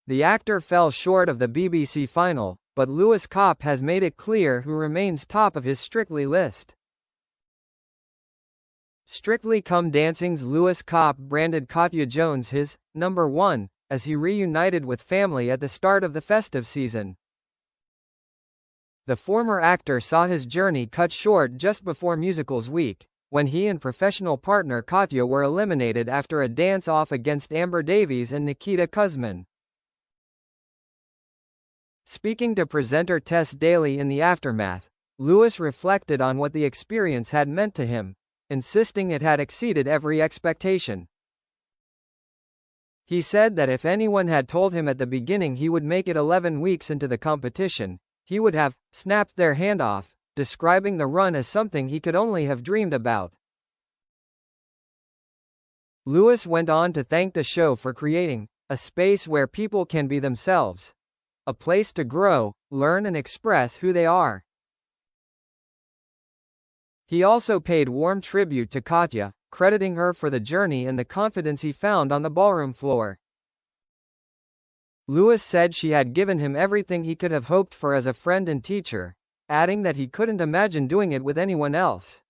The actor fell short of the BBC final, but Lewis Kopp has made it clear who remains top of his Strictly list. Strictly Come Dancing's Lewis Kopp branded Katya Jones his number one as he reunited with family at the start of the festive season. The former actor saw his journey cut short just before Musicals Week, when he and professional partner Katya were eliminated after a dance-off against Amber Davies and Nikita Kuzmin. Speaking to presenter Tess Daly in the aftermath, Lewis reflected on what the experience had meant to him, insisting it had exceeded every expectation. He said that if anyone had told him at the beginning he would make it 11 weeks into the competition, he would have snapped their hand off, describing the run as something he could only have dreamed about. Lewis went on to thank the show for creating a space where people can be themselves, a place to grow, learn and express who they are. He also paid warm tribute to Katya, crediting her for the journey and the confidence he found on the ballroom floor. Lewis said she had given him everything he could have hoped for as a friend and teacher, adding that he couldn't imagine doing it with anyone else.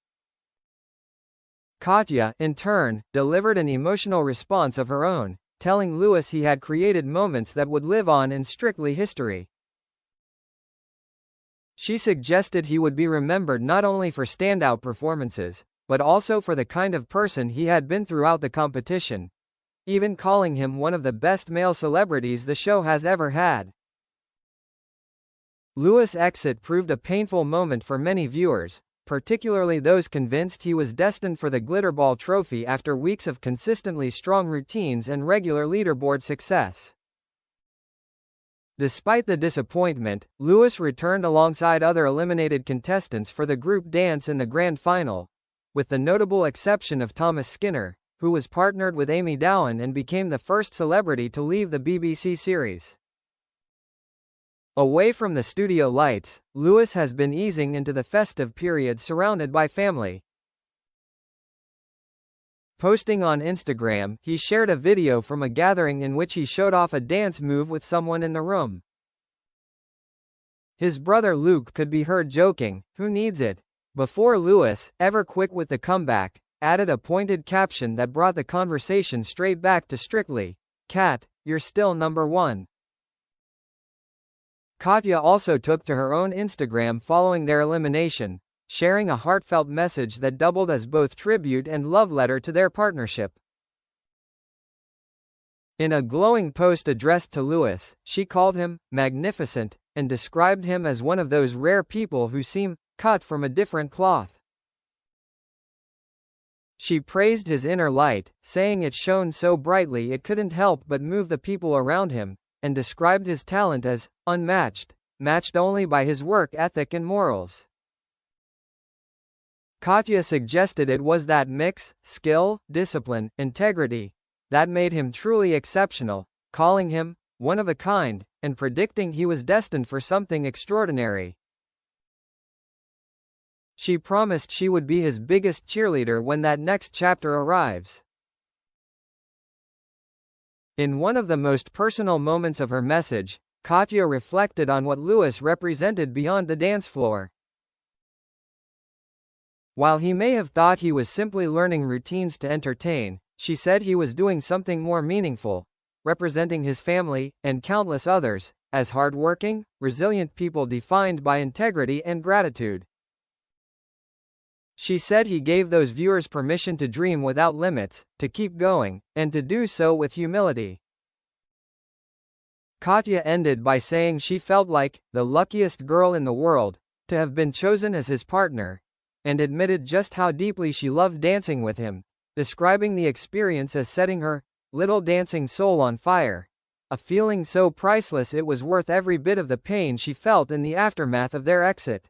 Katya, in turn, delivered an emotional response of her own, telling Lewis he had created moments that would live on in Strictly history. She suggested he would be remembered not only for standout performances, but also for the kind of person he had been throughout the competition, even calling him one of the best male celebrities the show has ever had. Lewis' exit proved a painful moment for many viewers, particularly those convinced he was destined for the Glitterball trophy after weeks of consistently strong routines and regular leaderboard success. Despite the disappointment, Lewis returned alongside other eliminated contestants for the group dance in the grand final, with the notable exception of Thomas Skinner, who was partnered with Amy Dowan and became the first celebrity to leave the BBC series. Away from the studio lights, Lewis has been easing into the festive period surrounded by family. Posting on Instagram, he shared a video from a gathering in which he showed off a dance move with someone in the room. His brother Luke could be heard joking, "Who needs it?" before Lewis, ever quick with the comeback, added a pointed caption that brought the conversation straight back to Strictly, "Kat, you're still number one." Katya also took to her own Instagram following their elimination, sharing a heartfelt message that doubled as both tribute and love letter to their partnership. In a glowing post addressed to Lewis, she called him magnificent and described him as one of those rare people who seem cut from a different cloth. She praised his inner light, saying it shone so brightly it couldn't help but move the people around him, and described his talent as unmatched, matched only by his work ethic and morals. Katya suggested it was that mix, skill, discipline, integrity, that made him truly exceptional, calling him one of a kind, and predicting he was destined for something extraordinary. She promised she would be his biggest cheerleader when that next chapter arrives. In one of the most personal moments of her message, Katya reflected on what Lewis represented beyond the dance floor. While he may have thought he was simply learning routines to entertain, she said he was doing something more meaningful, representing his family, and countless others, as hardworking, resilient people defined by integrity and gratitude. She said he gave those viewers permission to dream without limits, to keep going, and to do so with humility. Katya ended by saying she felt like the luckiest girl in the world to have been chosen as his partner, and admitted just how deeply she loved dancing with him, describing the experience as setting her little dancing soul on fire, a feeling so priceless it was worth every bit of the pain she felt in the aftermath of their exit.